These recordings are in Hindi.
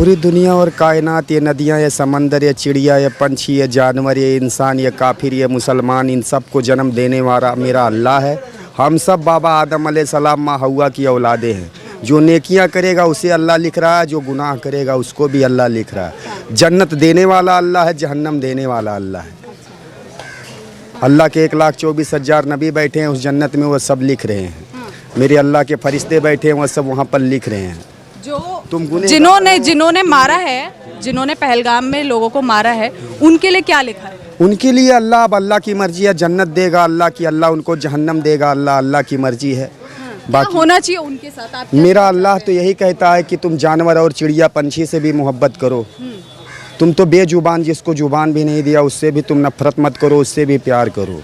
पूरी दुनिया और कायनात, ये नदियाँ, ये समंदर, ये चिड़िया, ये पंछी, ये जानवर, ये इंसान, ये काफिर, ये मुसलमान, इन सब को जन्म देने वाला मेरा अल्लाह है। हम सब बाबा आदम अलैहिस्सलाम माँ हव्वा की औलादे हैं। जो नेकियां करेगा उसे अल्लाह लिख रहा है, जो गुनाह करेगा उसको भी अल्लाह लिख रहा है। जन्नत देने वाला अल्लाह है, जहन्नम देने वाला अल्लाह है। अल्लाह के 1,24,000 नबी बैठे हैं उस जन्नत में, वो सब लिख रहे हैं। मेरे अल्लाह के फरिश्ते बैठे हैं, वो सब वहाँ पर लिख रहे हैं। जो जिन्होंने मारा है, जिन्होंने पहलगाम में लोगों को मारा है, उनके लिए क्या लिखा है? उनके लिए अल्लाह, अब अल्लाह की मर्जी है, जन्नत देगा अल्लाह की, अल्लाह उनको जहन्नम देगा, अल्लाह की मर्जी है। बाकी होना चाहिए उनके साथ आप मेरा अल्लाह तो यही कहता है कि तुम जानवर और चिड़िया पंछी से भी मोहब्बत करो। तुम तो बेजुबान, जिसको जुबान भी नहीं दिया उससे भी तुम नफरत मत करो, उससे भी प्यार करो।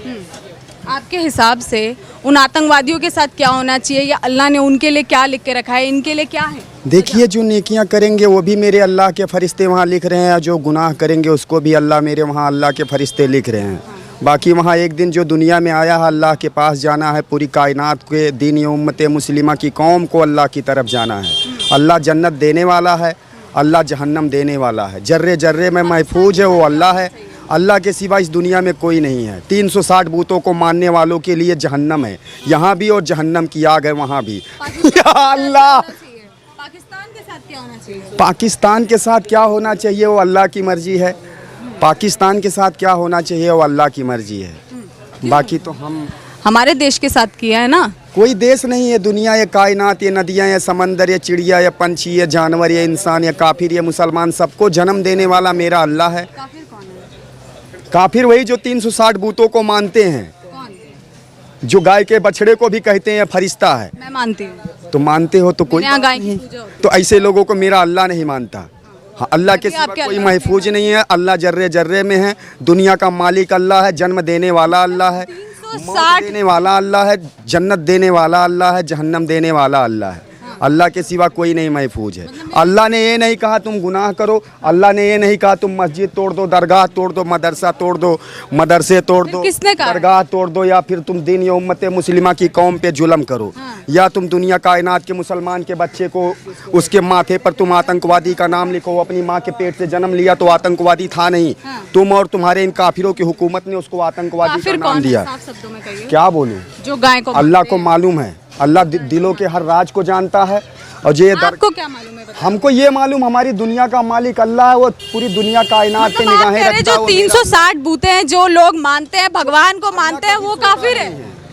आपके हिसाब से उन आतंकवादियों के साथ क्या होना चाहिए, या अल्लाह ने उनके लिए क्या लिख के रखा है, इनके लिए क्या है? देखिए, जो नेकियां करेंगे वो भी मेरे अल्लाह के फरिश्ते वहाँ लिख रहे हैं, जो गुनाह करेंगे उसको भी अल्लाह मेरे वहाँ अल्लाह के फरिश्ते लिख रहे हैं। बाकी वहाँ एक दिन जो दुनिया में आया है अल्लाह के पास जाना है, पूरी कायनात के दीन उम्मत मुस्लिमा की कौम को अल्लाह की तरफ जाना है। अल्लाह जन्नत देने वाला है, अल्लाह जहन्नम देने वाला है। जर्रे जर्रे में महफूज है वो अल्लाह है। अल्लाह के सिवा इस दुनिया में कोई नहीं है। 360 बूतों को मानने वालों के लिए जहन्नम है, यहाँ भी, और जहन्नम की आग है वहाँ भी। या अल्लाह, पाकिस्तान के साथ क्या होना चाहिए? पाकिस्तान के साथ क्या होना चाहिए वो अल्लाह की मर्जी है। पाकिस्तान के साथ क्या होना चाहिए वो अल्लाह की मर्जी है। बाकी तो हमारे देश के साथ किया है ना। कोई देश नहीं है, दुनिया, ये कायनात, ये नदियाँ, ये समंदर, ये चिड़िया, ये पंछी, ये जानवर, ये इंसान, ये काफिर, ये मुसलमान, सबको जन्म देने वाला मेरा अल्लाह है। काफिर कौन है? काफिर वही जो 360 बूतों को मानते हैं, कौन? जो गाय के बछड़े को भी कहते हैं फरिश्ता है। मैं मानती हूँ। तो मानते हो तो कोई यहाँ गाय की पूजा होती है। तो ऐसे लोगों को मेरा अल्लाह नहीं मानता। हाँ, अल्लाह के सिवा कोई महफूज नहीं है। अल्लाह जर्रे जर्रे में है। दुनिया का मालिक अल्लाह है, जन्म देने वाला अल्लाह है, मौत देने वाला अल्लाह है, जन्नत देने वाला अल्लाह है, जहन्नम देने वाला अल्लाह है। अल्लाह के सिवा कोई नहीं महफूज है। अल्लाह ने ये नहीं कहा तुम गुनाह करो, अल्लाह ने ये नहीं कहा तुम मस्जिद तोड़ दो, दरगाह तोड़ दो, मदरसा तोड़ दो, मदरसे तोड़ दो, किसने कहा? दरगाह तोड़ दो, या फिर तुम दीन उम्मत मुस्लिमा की कौम पे जुल्म करो। या तुम दुनिया कायनात के मुसलमान के बच्चे को उसके माथे पर तुम आतंकवादी का नाम लिखो। अपनी माँ के पेट से जन्म लिया तो आतंकवादी था नहीं, तुम और तुम्हारे इन काफिरों की हुकूमत ने उसको आतंकवादी का नाम दिया। क्या बोलूं, जो गाय को अल्लाह को मालूम है। अल्लाह दिलों के हर राज को जानता है। और ये आपको क्या मालूम है? हमको ये मालूम, हमारी दुनिया का मालिक अल्लाह है, वो पूरी दुनिया कायनात पे निगाहें रखता है। जो 360 बूते हैं, जो लोग मानते हैं, भगवान को मानते हैं, वो काफिर है।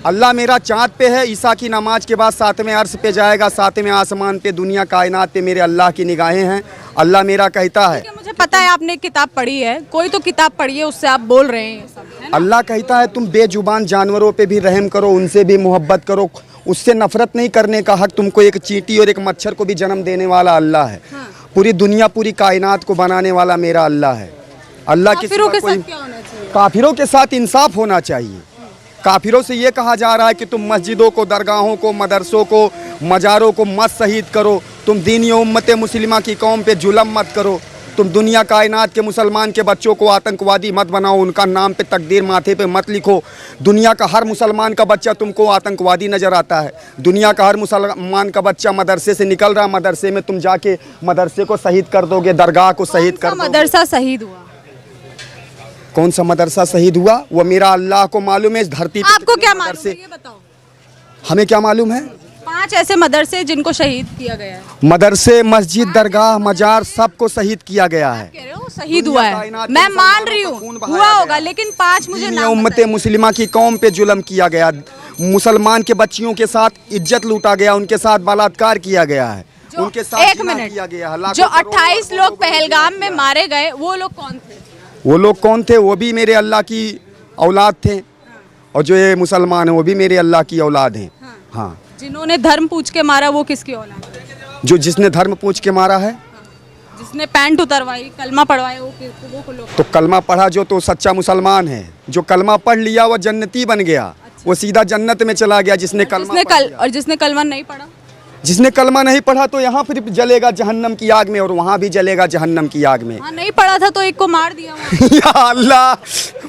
अल्लाह मेरा चाँद पे है, ईसा की नमाज के बाद 7वें अर्श पे जाएगा, 7वें आसमान पे, दुनिया कायनात पे मेरे अल्लाह की निगाहें हैं। अल्लाह मेरा कहता है, मुझे पता है आपने किताब पढ़ी है, कोई तो किताब पढ़ी है, उससे आप बोल रहे हैं सब, है ना? अल्लाह कहता है तुम बेजुबान जानवरों पे भी रहम करो, उनसे भी मोहब्बत करो, उससे नफरत नहीं करने का हक तुमको एक चींटी और एक मच्छर को भी जन्म देने वाला अल्लाह है। पूरी दुनिया, पूरी कायनात को बनाने वाला मेरा अल्लाह है। अल्लाह के काफिरों के सिवा साथ क्या होना चाहिए? काफिरों के साथ इंसाफ होना चाहिए। काफिरों से ये कहा जा रहा है कि तुम मस्जिदों को, दरगाहों को, मदरसों को, मज़ारों को मत शहीद करो, तुम दीनी उम्मत मुस्लिमा की कौम पे जुल्म मत करो, तुम दुनिया कायनात के मुसलमान के बच्चों को आतंकवादी मत बनाओ, उनका नाम पे तकदीर माथे पे मत लिखो। दुनिया का हर मुसलमान का बच्चा तुमको आतंकवादी नज़र आता है। दुनिया का हर मुसलमान का बच्चा मदरसे से निकल रहा, मदरसे में तुम जाके मदरसे को शहीद कर दोगे, दरगाह को शहीद कर दोगे। मदरसा शहीद हुआ? कौन सा मदरसा शहीद हुआ वो मेरा अल्लाह को मालूम है। इस धरती पे आपको क्या मालूम है, ये बताओ? हमें क्या मालूम है? 5 ऐसे मदरसे जिनको शहीद किया गया है। मदरसे, मस्जिद, दरगाह, मजार, सबको शहीद किया गया है। कह रहे हो शहीद हुआ है, मैं मान रही हूँ हुआ होगा, लेकिन 5 मुझे नाम उम्मत मुस्लिमा की कौम पे जुल्म किया गया, मुसलमान के बच्चियों के साथ इज्जत लूटा गया, उनके साथ बलात्कार किया गया है, उनके साथ एक मिनट किया गया। जो 28 लोग पहलगाम में मारे गए, वो लोग कौन थे? वो लोग कौन थे? वो भी मेरे अल्लाह की औलाद थे, और जो ये मुसलमान है वो भी मेरे अल्लाह की औलाद हैं। हाँ, जिन्होंने धर्म पूछ के मारा वो किसकी औलाद है? जो जिसने धर्म पूछ के मारा है, जिसने पैंट उतरवाई, कलमा पढ़वाया, वो लोग। तो कलमा पढ़ा जो तो सच्चा मुसलमान है। जो कलमा पढ़ लिया वो जन्नती बन गया, वो सीधा जन्नत में चला गया। जिसने कलमा नहीं पढ़ा, जिसने कलमा नहीं पढ़ा तो यहाँ फिर जलेगा जहन्नम की आग में, और वहाँ भी जलेगा जहन्नम की आग में। नहीं पढ़ा था तो एक को मार दिया या अल्लाह,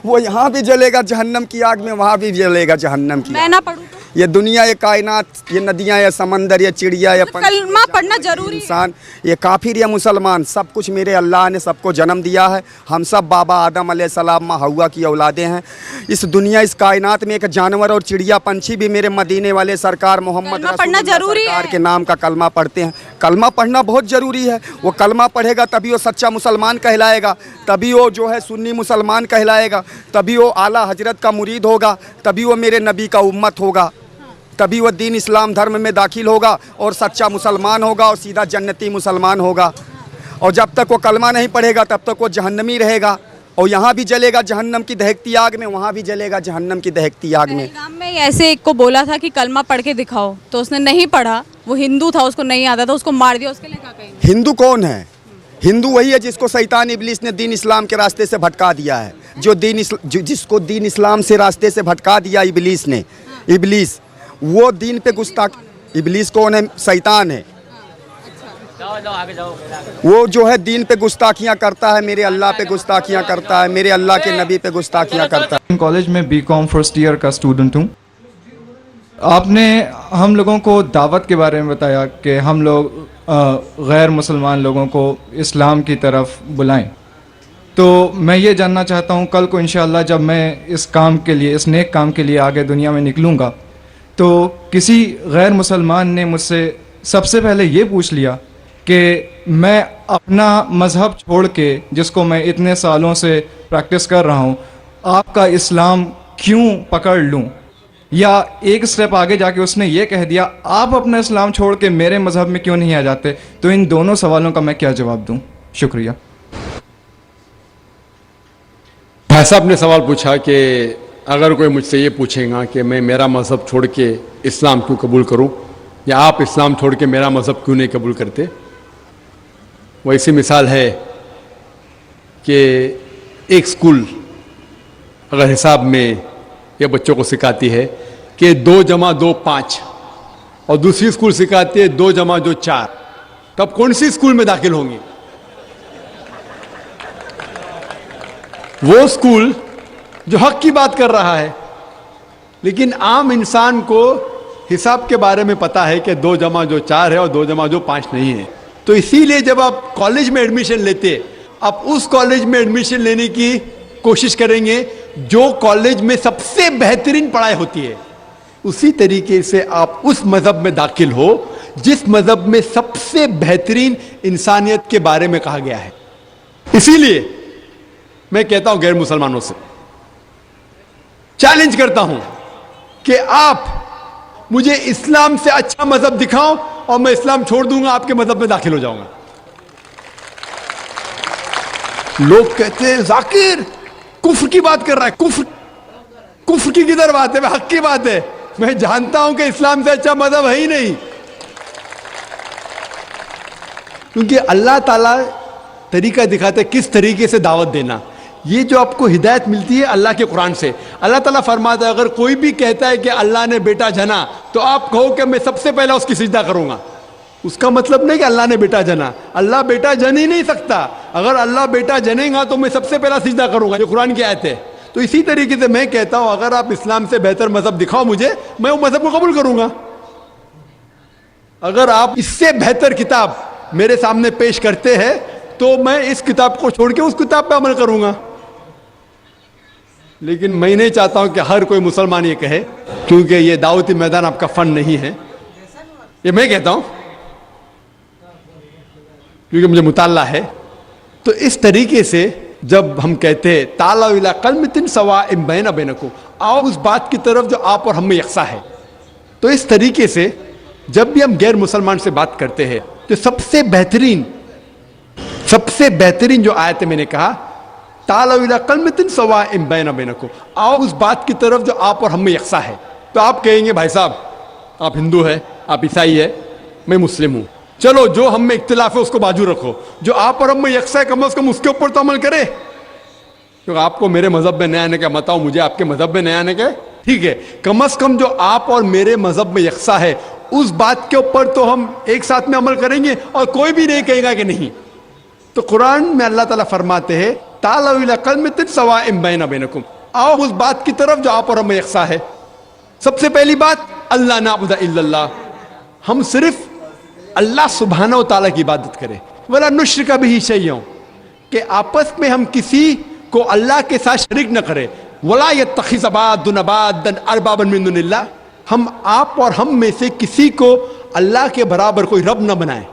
वो यहाँ भी जलेगा जहन्नम की आग में, वहाँ भी जलेगा जहन्नम की। मैं ना पढ़ूं तो? ये दुनिया, ये कायनात, ये नदियाँ, ये समंदर, ये चिड़िया, ये कलमा पढ़ना जरूरी है। इंसान, ये काफिर या मुसलमान, सब कुछ मेरे अल्लाह ने सबको जन्म दिया है। हम सब बाबा आदम अलैहिस्सलाम माँ हव्वा की औलादे हैं। इस दुनिया, इस कायनात में एक जानवर और चिड़िया पंछी भी मेरे मदीने वाले सरकार मोहम्मद कलमा पढ़ना रसूलुल्लाह जरूरी सरकार है। के नाम का कलमा पढ़ते हैं। कलमा पढ़ना बहुत ज़रूरी है। वो कलमा पढ़ेगा तभी वो सच्चा मुसलमान कहलाएगा, तभी वो जो है सुन्नी मुसलमान कहलाएगा, तभी वो आला हजरत का मुरीद होगा, तभी वो मेरे नबी का उम्मत होगा, तभी वो दीन इस्लाम धर्म में दाखिल होगा और सच्चा मुसलमान होगा और सीधा जन्नती मुसलमान होगा। और जब तक वो कलमा नहीं पढ़ेगा तब तक वो जहन्नमी रहेगा, और यहाँ भी जलेगा जहन्नम की दहकती आग में, वहाँ भी जलेगा जहन्नम की दहकती आग में। पहलगाम में ऐसे एक को बोला था कि कलमा पढ़ के दिखाओ, तो उसने नहीं पढ़ा, वो हिंदू था, उसको नहीं आता था, उसको मार दिया। उसके लिए क्या कहेंगे? हिंदू कौन है? हिंदू वही है जिसको शैतान इब्लीस ने दीन इस्लाम के रास्ते से भटका दिया है। जिसको दीन इस्लाम से रास्ते से भटका दिया इब्लीस ने, इब्लीस वो दीन पे गुस्ताख। इब्लीस कौन है? शैतान है। वो जो है दीन पे गुस्ताखियाँ करता है, मेरे अल्लाह पे गुस्ताखियाँ करता है, मेरे अल्लाह के नबी पे गुस्ताखियाँ करता है। कॉलेज में बीकॉम फर्स्ट ईयर का स्टूडेंट हूँ। आपने हम लोगों को दावत के बारे में बताया कि हम लोग गैर मुसलमान लोगों को इस्लाम की तरफ बुलाएं। तो मैं ये जानना चाहता हूँ, कल को इंशाअल्लाह जब मैं इस काम के लिए, इस नेक काम के लिए आगे दुनिया में निकलूँगा, तो किसी गैर मुसलमान ने मुझसे सबसे पहले ये पूछ लिया कि मैं अपना मज़हब छोड़ के, जिसको मैं इतने सालों से प्रैक्टिस कर रहा हूँ, आपका इस्लाम क्यों पकड़ लूँ? या एक स्टेप आगे जाके उसने ये कह दिया, आप अपना इस्लाम छोड़ के मेरे मज़हब में क्यों नहीं आ जाते? तो इन दोनों सवालों का मैं क्या जवाब दूँ? शुक्रिया। भाई साहब ने सवाल पूछा कि अगर कोई मुझसे ये पूछेगा कि मैं मेरा मज़हब छोड़ के इस्लाम क्यों कबूल करूं, या आप इस्लाम छोड़ के मेरा मज़हब क्यों नहीं कबूल करते, वैसी मिसाल है कि एक स्कूल अगर हिसाब में ये बच्चों को सिखाती है कि 2 + 2 5, और दूसरी स्कूल सिखाती है 2 + 2 4, तब कौन सी स्कूल में दाखिल होंगे? वो स्कूल जो हक की बात कर रहा है। लेकिन आम इंसान को हिसाब के बारे में पता है कि 2 + 2 4 है और 2 + 2 5 नहीं है। तो इसीलिए जब आप कॉलेज में एडमिशन लेते, आप उस कॉलेज में एडमिशन लेने की कोशिश करेंगे जो कॉलेज में सबसे बेहतरीन पढ़ाई होती है। उसी तरीके से आप उस मज़हब में दाखिल हो जिस मज़हब में सबसे बेहतरीन इंसानियत के बारे में कहा गया है। इसीलिए मैं कहता हूं गैर मुसलमानों से, चैलेंज करता हूं कि आप मुझे इस्लाम से अच्छा मज़हब दिखाओ और मैं इस्लाम छोड़ दूंगा, आपके मज़हब में दाखिल हो जाऊंगा। लोग कहते हैं जाकिर कुफ्र की बात कर रहा है। कुफ्र की किधर बात है? हक की बात है। मैं जानता हूं कि इस्लाम से अच्छा मज़हब है ही नहीं, क्योंकि अल्लाह ताला तरीका दिखाते किस तरीके से दावत देना। ये जो आपको हिदायत मिलती है अल्लाह के कुरान से, अल्लाह ताला फरमाता है अगर कोई भी कहता है कि अल्लाह ने बेटा जना, तो आप कहो कि मैं सबसे पहले उसकी सिजदा करूंगा। उसका मतलब नहीं कि अल्लाह ने बेटा जना, अल्लाह बेटा जन ही नहीं सकता। अगर अल्लाह बेटा जनेगा तो मैं सबसे पहला सिजदा करूंगा, जो कुरान की आयत है। तो इसी तरीके से मैं कहता हूं अगर आप इस्लाम से बेहतर मजहब दिखाओ मुझे, मैं वो मजहब को कबूल करूंगा। अगर आप इससे बेहतर किताब मेरे सामने पेश करते हैं तो मैं इस किताब को छोड़ के उस किताब पे अमल करूंगा। लेकिन मैं नहीं चाहता हूं कि हर कोई मुसलमान ये कहे, क्योंकि ये दावती मैदान आपका फन नहीं है। ये मैं कहता हूं क्योंकि मुझे मुताल्ला है। तो इस तरीके से जब हम कहते हैं ताला इला कलमतिन सवाइम बैना बैनकुम, आओ उस बात की तरफ जो आप और हम में यकसा है। तो इस तरीके से जब भी हम गैर मुसलमान से बात करते हैं तो सबसे बेहतरीन जो आयत है, मैंने कहा ताला इला कलमतिन सवाइम बैना बैनकुम, आओ उस बात की तरफ जो आप और हम में यकसा है। तो आप कहेंगे भाई साहब आप हिंदू है, आप ईसाई है, मैं मुस्लिम हूं, चलो जो हम में इख्तिलाफ है उसको बाजू रखो, जो आप और हम में यकसा है कम से कम उसके ऊपर तो अमल करे। क्योंकि आपको मेरे मजहब में नया आने का मत आओ, मुझे आपके मजहब में नया आने का, ठीक है, कम से कम जो आप और मेरे मजहब में यकसा है उस बात के ऊपर तो हम एक साथ में अमल करेंगे और कोई भी नहीं कहेगा कि नहीं। तो कुरान में अल्लाह ताला फरमाते हैं ताला इला कलमतिन सवाइम बैना बैनकुम, आओ उस बात की तरफ जो आप और हम में यकसा है। सबसे पहली बात अल्लाह नाबुदा इल्लल्लाह, हम सिर्फ अल्लाह सुब्हानहू तआला की इबादत करें। वला नुश्रिक बिही शैय्यन, कि आपस में हम किसी को अल्लाह के साथ शरीक न करें। वला यत्तखिज़ बादुना बादन अरबाबन मिन दुनिल्लाह, हम आप और हम में से किसी को अल्लाह के बराबर कोई रब न बनाए।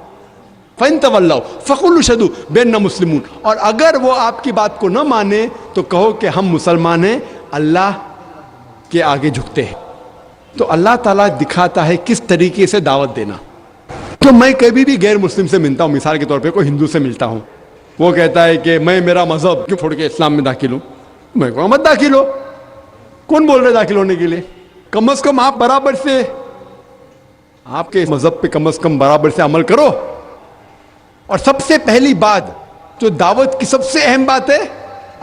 फ़इन तवल्लौ फ़कुलू शहदू बिन्ना मुस्लिमून, और अगर वो आपकी बात को न माने तो कहो कि हम मुसलमान हैं, अल्लाह के आगे झुकते हैं। तो अल्लाह ताला दिखाता है किस तरीके से दावत देना। तो मैं कभी भी गैर मुस्लिम से मिलता हूँ, मिसाल के तौर पे कोई हिंदू से मिलता हूँ, वो कहता है कि मैं मेरा मजहब क्यों छोड़ के इस्लाम में दाखिल हूँ। मैं कहूँ मत दाखिल हो, कौन बोल रहे दाखिल होने के लिए? कम से कम आप बराबर से, आपके मजहब पे कम से कम बराबर से अमल करो। और सबसे पहली बात जो दावत की सबसे अहम बात है,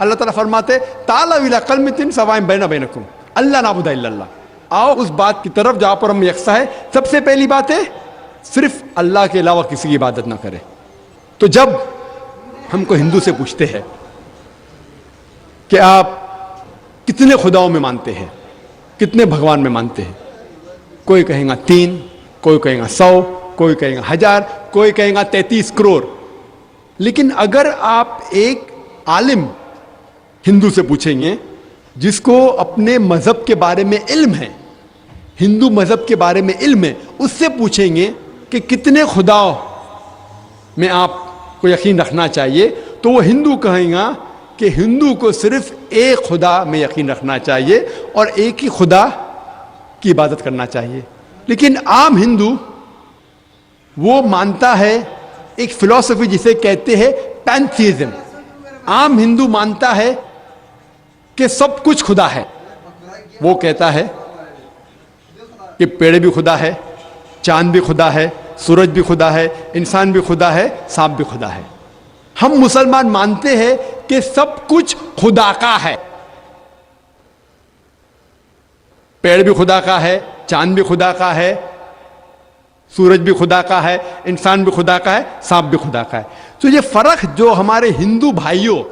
अल्लाह ताला फरमाते ताला इला कलमतिन सवाइन बैना बैनकुम अल्लाह नाबुदा इल्लल्लाह, आओ उस बात की तरफ जहां पर हम यकसा है। सबसे पहली बात है सिर्फ अल्लाह के अलावा किसी की इबादत ना करें। तो जब हमको हिंदू से पूछते हैं कि आप कितने खुदाओं में मानते हैं, कितने भगवान में मानते हैं, कोई कहेगा 3, कोई कहेगा 100, कोई कहेगा 1000, कोई कहेगा 33 करोड़। लेकिन अगर आप एक आलिम हिंदू से पूछेंगे जिसको अपने मजहब के बारे में इल्म है, हिंदू मजहब के बारे में इल्म है, उससे पूछेंगे कि कितने खुदाओं में आपको यकीन रखना चाहिए, तो वो हिंदू कहेगा कि हिंदू को सिर्फ एक खुदा में यकीन रखना चाहिए और एक ही खुदा की इबादत करना चाहिए। लेकिन आम हिंदू वो मानता है एक फिलॉसफी जिसे कहते हैं पैंथीइज्म। आम हिंदू मानता है कि सब कुछ खुदा है। वो कहता है कि पेड़ भी खुदा है, चांद भी खुदा है, सूरज भी खुदा है, इंसान भी खुदा है, सांप भी खुदा है। हम मुसलमान मानते हैं कि सब कुछ खुदा का है। पेड़ भी खुदा का है, चांद भी खुदा का है, सूरज भी खुदा का है, इंसान भी खुदा का है, सांप भी खुदा का है। तो ये फर्क जो हमारे हिंदू भाइयों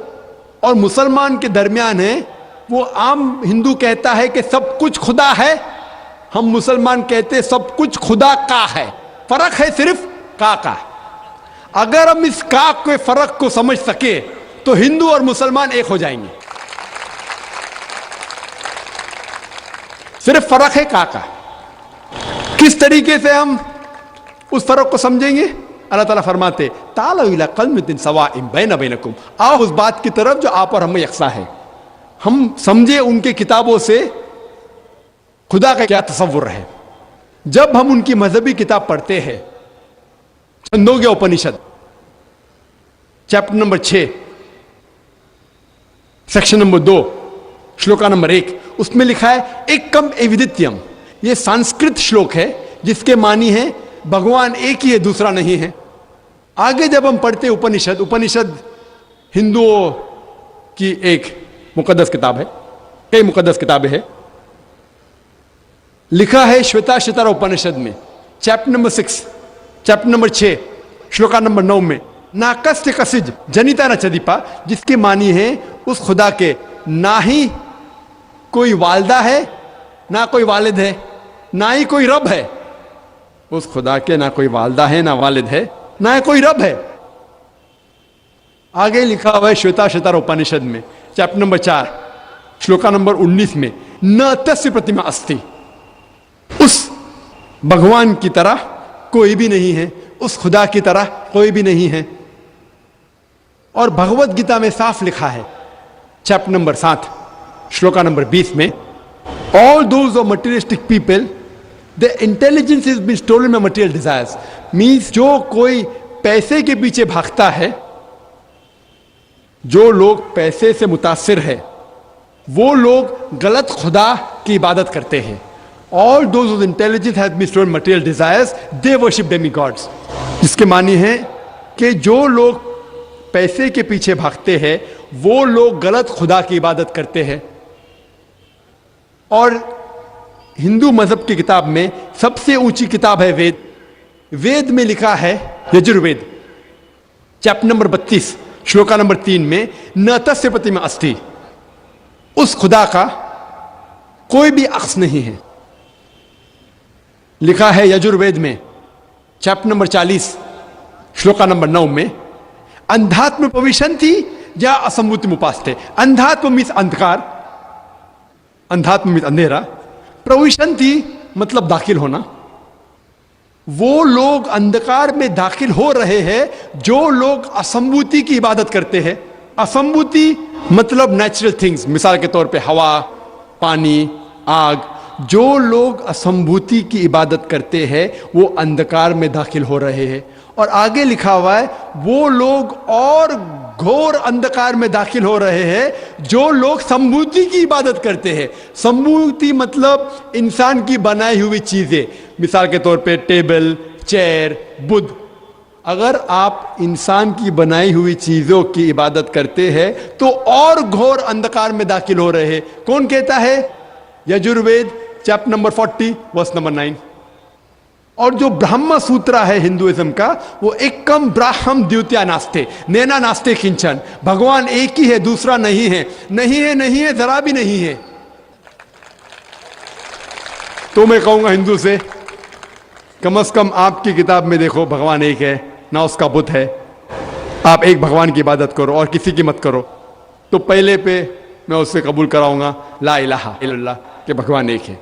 और मुसलमान के दरमियान है, वो आम हिंदू कहता है कि सब कुछ खुदा है, हम मुसलमान कहते हैं सब कुछ खुदा का है। फर्क है सिर्फ का। अगर हम इस का के फर्क को समझ सके तो हिंदू और मुसलमान एक हो जाएंगे। सिर्फ फर्क है का। किस तरीके से हम उस फर्क को समझेंगे? अल्लाह ताला फरमाते ताला इला कलमतिन सवाइन बैना बैनकुम, आओ उस बात की तरफ जो आप और हमें यकसा है। हम समझे उनके किताबों से खुदा का क्या तसव्वुर है। जब हम उनकी मजहबी किताब पढ़ते हैं, Chandogya Upanishad chapter number 6 section number 2 shloka number 1, उसमें लिखा है एकम एविदित्यम। यह संस्कृत श्लोक है जिसके मानी है भगवान एक ही है, दूसरा नहीं है। आगे जब हम पढ़ते उपनिषद, उपनिषद हिंदुओं की एक मुकद्दस किताब है, कई मुकद्दस किताबें हैं। लिखा है श्वेताश्वतर उपनिषद में chapter number 6 chapter number 6 shloka number 9 में नाकस्य कसिज जनिता न चदीपा, जिसकी मानी है उस खुदा के ना ही कोई वालदा है, ना कोई वालिद है, ना ही कोई रब है। उस खुदा के ना कोई वालदा है, ना वालिद है, ना ही कोई रब है। आगे लिखा हुआ है श्वेताश्वतर उपनिषद में चैप्टर नंबर 4 श्लोका नंबर 19 में न तस्य प्रतिमा अस्ति, उस भगवान की तरह कोई भी नहीं है, उस खुदा की तरह कोई भी नहीं है। और भगवत गीता में साफ लिखा है चैप्टर नंबर 7 श्लोका नंबर 20 में all those of materialistic people the intelligence is been stolen by material desires, means जो कोई पैसे के पीछे भागता है, जो लोग पैसे से मुतासिर है, वो लोग गलत खुदा की इबादत करते हैं। All those whose intelligence has been stolen material desires, they worship demigods. जिसके मानी है कि जो लोग पैसे के पीछे भागते हैं वो लोग गलत खुदा की इबादत करते हैं। और हिंदू मजहब की किताब में सबसे ऊंची किताब है वेद। वेद में लिखा है Yajurveda chapter number 32 shloka number 3 में न तस्य प्रतिमा अस्ति, उस खुदा का कोई भी अक्स नहीं है। लिखा है यजुर्वेद में चैप्टर नंबर 40 श्लोका नंबर 9 में, अंधात्म प्रविशन्ति या असंभूति उपास्ते। अंधात्म मीन्स अंधकार, अंधात्म मीन्स अंधेरा, प्रविशन्ति मतलब दाखिल होना। वो लोग अंधकार में दाखिल हो रहे हैं जो लोग असंभूति की इबादत करते हैं। असंभूति मतलब नेचुरल थिंग्स, मिसाल के तौर पे हवा, पानी, आग। जो लोग असंभूति की इबादत करते हैं वो अंधकार में दाखिल हो रहे हैं। और आगे लिखा हुआ है वो लोग और घोर अंधकार में दाखिल हो रहे हैं जो लोग संभूति की इबादत करते हैं। संभूति मतलब इंसान की बनाई हुई चीजें, मिसाल के तौर पे टेबल, चेयर, बुद्ध। अगर आप इंसान की बनाई हुई चीजों की इबादत करते हैं तो और घोर अंधकार में दाखिल हो रहे हैं। कौन कहता है? Yajurveda chapter number 40 verse number 9। और जो ब्रह्म सूत्र है हिंदुइज्म का, वो एकम ब्राह्म द्वितीया नास्ते, नैना नास्ते किंचन। भगवान एक ही है, दूसरा नहीं है, नहीं है, नहीं है, जरा भी नहीं है। तो मैं कहूंगा हिंदू से, कम से कम आपकी किताब में देखो भगवान एक है, ना उसका बुत है। आप एक भगवान की इबादत करो और किसी की मत करो। तो पहले पे मैं उससे कबूल कराऊंगा ला इलाहा इल्लल्लाह कि भगवान एक है।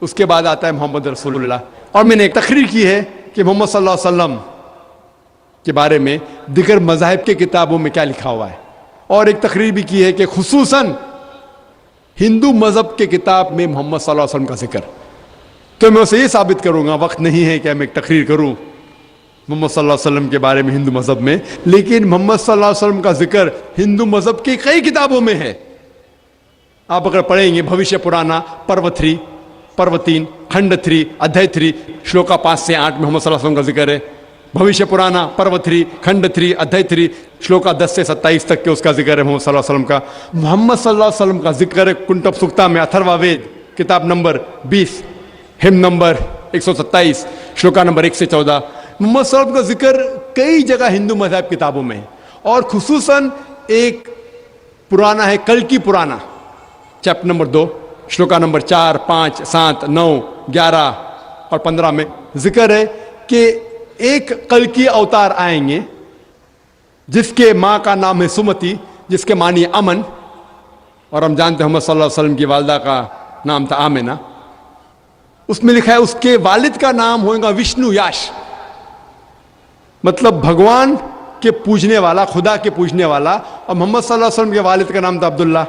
उसके बाद आता है मोहम्मद रसूलुल्लाह। और मैंने एक तकरीर की है कि मोहम्मद सल्लल्लाहु अलैहि वसल्लम के बारे में दिगर मज़ाहिब के किताबों में क्या लिखा हुआ है। और एक तकरीर भी की है कि खुसूसन हिंदू मजहब के किताब में मोहम्मद सल्लल्लाहु अलैहि वसल्लम का जिक्र। तो मैं उसे ये साबित करूंगा, वक्त नहीं है कि मैं एक तकरीर करूं मोहम्मद सल्लल्लाहु अलैहि वसल्लम के बारे में हिंदू मजहब में, लेकिन मोहम्मद सल्लल्लाहु अलैहि वसल्लम का जिक्र हिंदू मजहब की कई किताबों में है। आप अगर पढ़ेंगे भविष्य पुराना पर्व 3, पर्व 3, खंड 3, अध्याय 3, श्लोका 5 से 8 में मोहम्मद सल्लल्लाहु अलैहि वसल्लम का जिक्र है। भविष्य पुराना पर्व 3, खंड 3, अध्याय 3, श्लोका 10 से 27 तक के उसका जिक्र है मोहम्मद सल्लल्लाहु अलैहि वसल्लम का। मोहम्मद सल्लल्लाहु अलैहि वसल्लम का जिक्र है कुंटब सुक्ता में, अथर्ववेद किताब number 20, hymn number 127, shloka number 1 से 14। मोहम्मद सल्लल्लाहु अलैहि वसल्लम का जिक्र कई जगह हिंदू मज़हब किताबों में है। और खुसूसन एक पुराना है कल की पुराना, चैप्टर नंबर 2, श्लोका नंबर 4, 5, 7, 9, 11 और 15 में जिक्र है कि एक कल की अवतार आएंगे जिसके माँ का नाम है सुमति, जिसके मानी अमन। और हम जानते हैं मोहम्मद सल्लल्लाहु अलैहि वसल्लम की वालिदा का नाम था आमिना। उसमें लिखा है उसके वालिद का नाम होगा विष्णु याश, मतलब भगवान के पूजने वाला, खुदा के पूजने वाला। और मोहम्मद सल्लल्लाहु अलैहि वसल्लम के वालिद का नाम था अब्दुल्ला।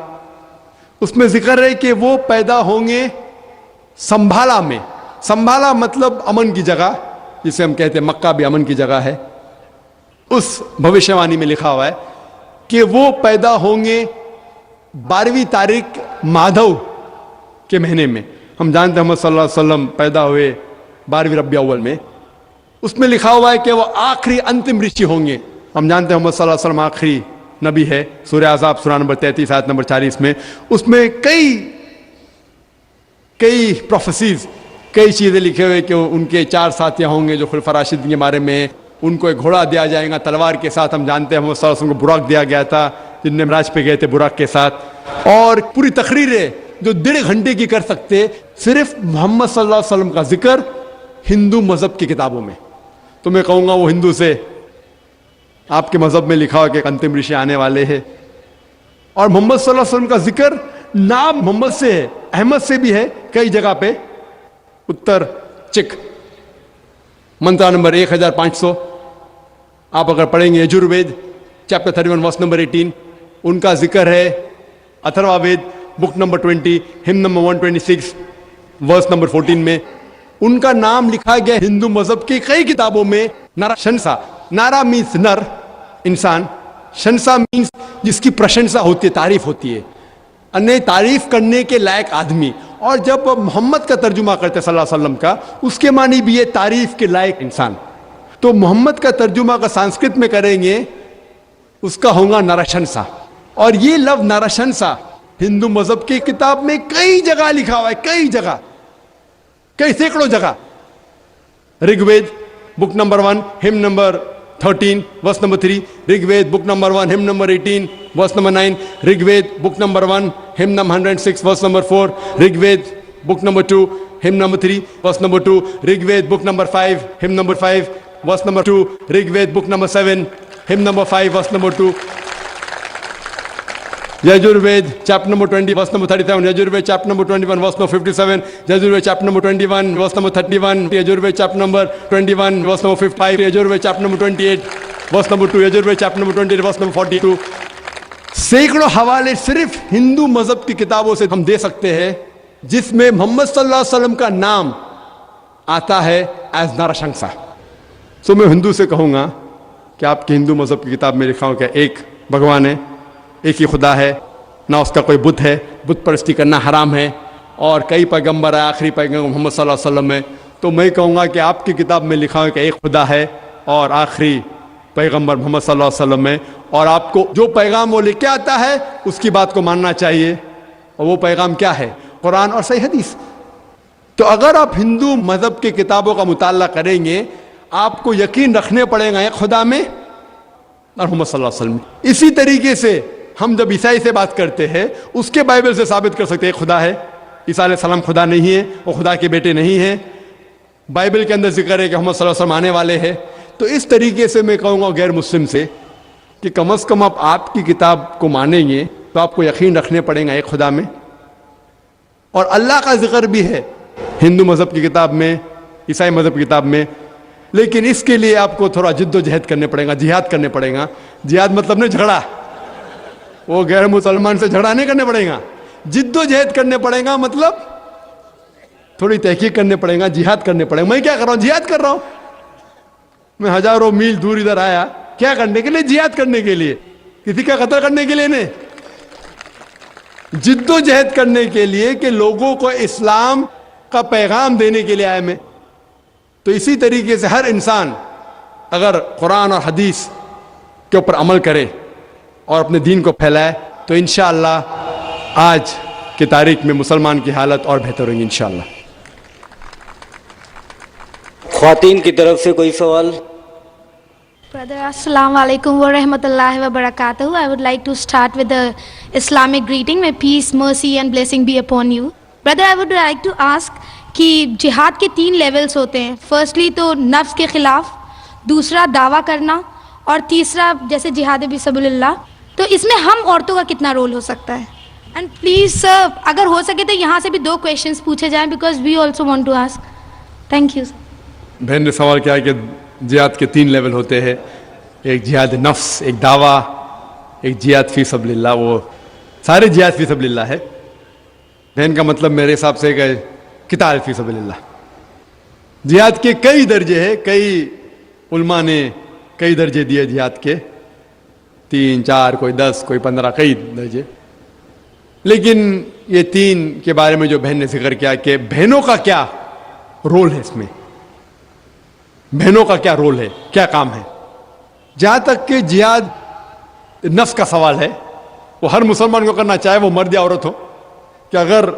उसमें जिक्र है कि वो पैदा होंगे संभाला में। संभाला मतलब अमन की जगह, जिसे हम कहते हैं मक्का भी अमन की जगह है। उस भविष्यवाणी में लिखा हुआ है कि वो पैदा होंगे 12वीं तारीख माधव के महीने में। हम जानते हैं मोहम्मद सल्लल्लाहु अलैहि वसल्लम पैदा हुए 12वीं रबी अव्वल में। उसमें लिखा हुआ है कि वो आखिरी अंतिम ऋषि होंगे। हम जानते हैं मोहम्मद सल्लल्लाहु अलैहि वसल्लम आखिरी नबी है। सूरह अहज़ाब सूरह नंबर 33 आयत नंबर 40 में उसमें कई प्रोफेसीज, कई चीज़ें लिखे हुए कि उनके 4 साथियाँ होंगे जो खुलफा राशिदीन के बारे में। उनको एक घोड़ा दिया जाएगा तलवार के साथ। हम जानते हैं मोहम्मद सल्लल्लाहु अलैहि वसल्लम को बुराक दिया गया था, जिनने मिराज पे गए थे बुराक के साथ। और पूरी तकरीरें जो 1.5 घंटे की कर सकते सिर्फ मोहम्मद सल्लल्लाहु अलैहि वसल्लम का जिक्र हिंदू मजहब की किताबों में। तो मैं कहूँगा वो हिंदू से, आपके मजहब में लिखा हो कि अंतिम ऋषि आने वाले हैं। और मोहम्मद सल्लल्लाहु अलैहि वसल्लम का जिक्र नाम मोहम्मद से है, अहमद से भी है कई जगह पे। उत्तर चिक मंत्र नंबर 1500 आप अगर पढ़ेंगे यजुर्वेद चैप्टर 31 वर्स नंबर 18, उनका जिक्र है। Atharvaveda book number 20 hymn number 126 verse number 14 में उनका नाम लिखा गया हिंदू मजहब की कई किताबों में। नारा शंसा, नारा मीन्स नर, इंसान। शंसा मीन्स जिसकी प्रशंसा होती है, तारीफ होती है, अन्य तारीफ करने के लायक आदमी। और जब मोहम्मद का तर्जुमा करते सल्लल्लाहु अलैहि वसल्लम का, उसके मानी भी है तारीफ के लायक इंसान। तो मोहम्मद का तर्जुमा का संस्कृत में करेंगे, उसका होगा नरशंसा। और ये लफ्ज नरशंसा हिंदू मजहब की किताब में कई जगह लिखा हुआ है, कई जगह, कई सैकड़ों जगह। Rigveda book number 1 hymn number 13 verse number 3, Rigved book number 1 hymn number 18 verse number 9, Rigved book number 1 hymn number 106 verse number 4, Rigved book number 2 hymn number 3 verse number 2, Rigved book number 5 hymn number 5 verse number 2, Rigved book number 7 hymn number 5 verse number 2, Yajurved chapter number 20 verse number 37, Yajurved chapter number 21 verse number 57, Yajurved chapter number 21 verse number 31, Yajurved chapter number 21 verse number 55, Yajurved chapter number 28 verse number 2, Yajurved chapter number 28 verse number 42. सैकड़ों हवाले सिर्फ हिंदू मजहब की किताबों से हम दे सकते हैं जिसमें मोहम्मद सल्लल्लाहु अलैहि वसल्लम का नाम आता है एज नरशंसा। सो मैं हिंदू से कहूँगा कि आपकी हिंदू मजहब की किताब में लिखा हो क्या एक भगवान है, एक ही खुदा है, ना उसका कोई बुत है, बुत परस्ती करना हराम है, और कई पैगंबर है, आखिरी पैगंबर मोहम्मद सल्लल्लाहु अलैहि वसल्लम है। तो मैं कहूँगा कि आपकी किताब में लिखा हो कि एक खुदा है और आखिरी पैगंबर मोहम्मद सल्लल्लाहु अलैहि वसल्लम है, और आपको जो पैगाम वो लेके आता है उसकी बात को मानना चाहिए। और वो पैगाम क्या है? कुरान और सही हदीस। तो अगर आप हिंदू मजहब की किताबों का मुताला करेंगे आपको यकीन रखने पड़ेगा एक खुदा में और मोहम्मद सल्लल्लाहु अलैहि वसल्लम। इसी तरीके से हम जब ईसाई से बात करते हैं उसके बाइबल से साबित कर सकते हैं खुदा है, ईसा अलैहिस्सलाम खुदा नहीं है, वो खुदा के बेटे नहीं है। बाइबल के अंदर जिक्र है कि मोहम्मद सल्लल्लाहु अलैहि वसल्लम आने वाले हैं। तो इस तरीके से मैं कहूँगा गैर मुस्लिम से कि कम से कम आप आपकी किताब को मानेंगे तो आपको यकीन रखने पड़ेगा एक खुदा में। और अल्लाह का जिक्र भी है हिंदू मजहब की किताब में, ईसाई मजहब की किताब में, लेकिन इसके लिए आपको थोड़ा जिद्दोजहद करने पड़ेगा, जिहाद करने पड़ेगा। जिहाद मतलब नहीं झगड़ा, वो गैर मुसलमान से झगड़ा नहीं करने पड़ेगा, जिद्दोजहद करने पड़ेगा, मतलब थोड़ी तहकीक करने पड़ेगा, जिहाद करने पड़ेगा। मैं क्या कर रहा हूँ? जिहाद कर रहा हूँ। मैं हजारों मील दूर इधर आया क्या करने के लिए? जिहाद करने के लिए, किसी का कत्ल करने के लिए नहीं, जिद्दोजहद करने के लिए कि लोगों को इस्लाम का पैगाम देने के लिए आया मैं। तो इसी तरीके से हर इंसान अगर कुरान और हदीस के ऊपर अमल करे और अपने दीन को फैलाए तो इंशाअल्लाह आज की तारीख में मुसलमान की हालत और बेहतर होगी इंशाअल्लाह। ख्वातीन की तरफ से कोई सवाल? Brother, Assalamu alaikum wa rahmatullahi wa barakatuh. I would like to start with the Islamic greeting. May peace, mercy and blessing be upon you. Brother, I would like to ask कि जिहाद के 3 लेवल्स होते हैं। फर्स्टली तो नफ्स के खिलाफ, दूसरा दावा करना, और तीसरा जैसे जिहाद बिसबिल्लाह। तो इसमें हम औरतों का कितना रोल हो सकता है? एंड प्लीज़ सर, अगर हो सके तो यहाँ से भी 2 क्वेश्चंस पूछे जाएं because we also want to ask. Thank you. बहन ने सवाल किया कि जिहाद के 3 लेवल होते हैं, एक जिहाद नफ्स, एक दावा, एक जिहाद फी सबिलिल्लाह। वो सारे जिहाद फी सबिलिल्लाह है। बहन का मतलब मेरे हिसाब से किताल फी सबिलिल्लाह। जिहाद के कई दर्जे हैं, कई उलमा ने कई दर्जे दिए जिहाद के, 3, 4, कोई 10, कोई 15, कई दर्जे। लेकिन ये 3 के बारे में जो बहन ने जिक्र किया कि बहनों का क्या रोल है इसमें, बहनों का क्या रोल है, क्या काम है। जहां तक कि जिहाद नफ्स का सवाल है वो हर मुसलमान को करना चाहे वो मर्द या औरत हो, कि अगर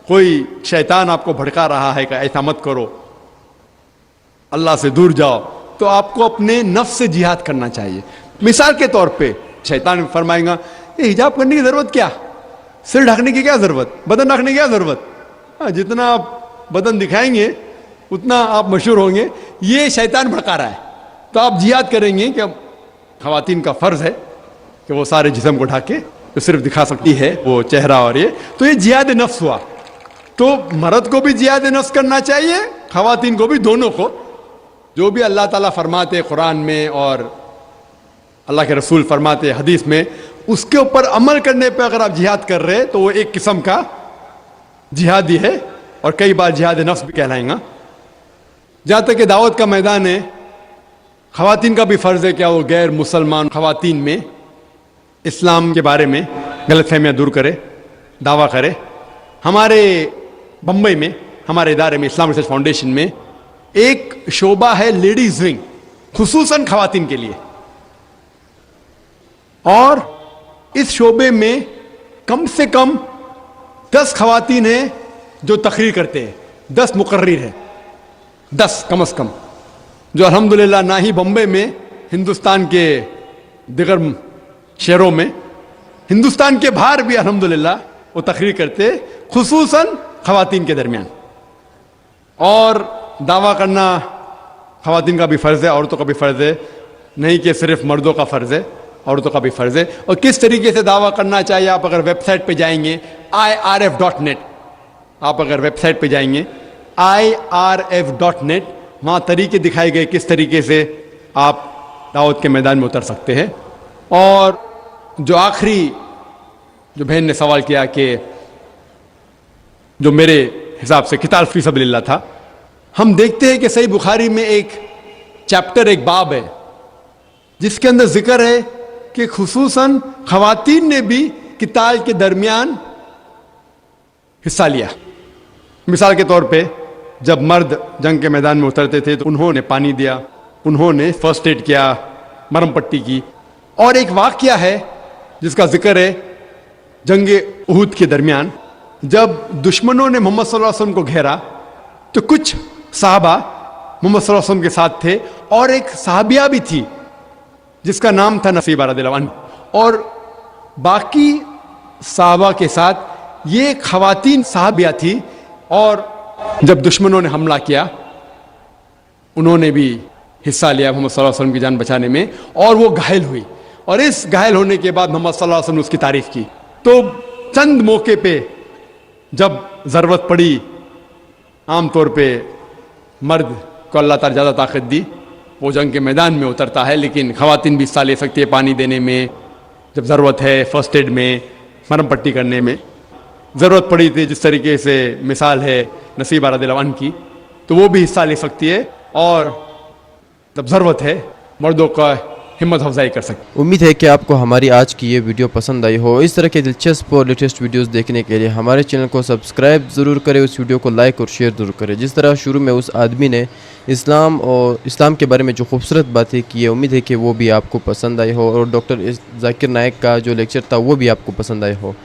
कोई शैतान आपको भड़का रहा है कि ऐसा मत करो, अल्लाह से दूर जाओ, तो आपको अपने नफ्स से जिहाद करना चाहिए। मिसाल के तौर पे शैतान फरमाएगा ये हिजाब करने की जरूरत क्या, सिर ढकने की क्या जरूरत, बदन ढकने की क्या जरूरत, जितना आप बदन दिखाएंगे उतना आप मशहूर होंगे, ये शैतान भड़का रहा है। तो आप जिहाद करेंगे कि खवातीन का फर्ज है कि वो सारे जिस्म को ढाके, तो सिर्फ दिखा सकती है वो चेहरा और ये, तो ये जिहाद नफ्स हुआ। तो मर्द को भी जिहाद नफ्स करना चाहिए, खवातीन को भी, दोनों को। जो भी अल्लाह ताला फरमाते कुरान में और अल्लाह के रसूल फरमाते हदीस में, उसके ऊपर अमल करने पे अगर आप जिहाद कर रहे हैं तो वो एक किस्म का जिहादी है, और कई बार जिहाद नफ्स भी कहलाएगा। जहाँ तक कि दावत का मैदान है, खवातीन का भी फ़र्ज़ है क्या वो गैर मुसलमान खवातीन में इस्लाम के बारे में गलतफहमियाँ दूर करे, दावा करे। हमारे बम्बई में, हमारे इदारे में, इस्लाम रिसर्च फाउंडेशन में एक शोबा है लेडीज विंग, खुसूसन खवातीन के लिए। और इस शोबे में कम से कम 10 खवातीन हैं जो तकरीर करते हैं, 10 मुकर्रिर हैं, 10 कम से कम, जो अल्हम्दुलिल्लाह ना ही बम्बई में हिंदुस्तान के दिगर शहरों में, हिंदुस्तान के बाहर भी अल्हम्दुलिल्लाह वो तकरीर करते, खुसूसन ख़वातीन के दरमियान। और दावा करना ख़वातीन का भी फ़र्ज़ है, औरतों का भी फ़र्ज़ है, नहीं कि सिर्फ मर्दों का फ़र्ज़ है, औरतों का भी फ़र्ज़ है। और किस तरीके से दावा करना चाहिए, आप अगर वेबसाइट पे जाएंगे irf.net, आप अगर वेबसाइट पे जाएंगे irf.net, वहाँ तरीके दिखाए गए किस तरीके से आप दावत के मैदान में उतर सकते हैं। और जो आखिरी जो बहन ने सवाल किया कि जो मेरे हिसाब से किताल फी सबीलिल्लाह था, हम देखते हैं कि सही बुखारी में एक चैप्टर, एक बाब है जिसके अंदर जिक्र है कि खुसूसन ख़वातीन ने भी किताल के दरमियान हिस्सा लिया। मिसाल के तौर पे जब मर्द जंग के मैदान में उतरते थे तो उन्होंने पानी दिया, उन्होंने फर्स्ट एड किया, मरहम पट्टी की। और एक वाक़या है जिसका जिक्र है जंगे उहुद के दरमियान, जब दुश्मनों ने मोहम्मद सल्लल्लाहु अलैहि वसल्लम को घेरा तो कुछ साहबा मोहम्मद सल्लल्लाहु अलैहि वसल्लम के साथ थे और एक साहबिया भी थी जिसका नाम था नसीबा रज़ियल्लाहु अन्हा, और बाकी साहबा के साथ ये ख़वातीन साहबिया थी। और जब दुश्मनों ने हमला किया उन्होंने भी हिस्सा लिया मोहम्मद सल्लल्लाहु अलैहि वसल्लम की जान बचाने में, और वो घायल हुई। और इस घायल होने के बाद मोहम्मद सल्लल्लाहु अलैहि वसल्लम ने उसकी तारीफ की। तो चंद मौके पे जब ज़रूरत पड़ी, आमतौर पे मर्द को अल्लाह ताला ज़्यादा ताकत दी, वो जंग के मैदान में उतरता है, लेकिन ख़वातीन भी हिस्सा ले सकती है पानी देने में, जब ज़रूरत है फर्स्ट एड में, मरहम पट्टी करने में। ज़रूरत पड़ी थी जिस तरीके से मिसाल है नसीबा रज़ियल्लाहु अन्हा की, तो वो भी हिस्सा ले सकती है, और जब ज़रूरत है मर्दों का हिम्मत अफजाई कर सकते। उम्मीद है कि आपको हमारी आज की ये वीडियो पसंद आई हो। इस तरह के दिलचस्प और लेटेस्ट वीडियोस देखने के लिए हमारे चैनल को सब्सक्राइब ज़रूर करें, उस वीडियो को लाइक और शेयर ज़रूर करें। जिस तरह शुरू में उस आदमी ने इस्लाम और इस्लाम के बारे में जो खूबसूरत बातें की है, उम्मीद है कि वो भी आपको पसंद आई हो, और डॉक्टर जाकिर नायक का जो लेक्चर था वो भी आपको पसंद आया हो।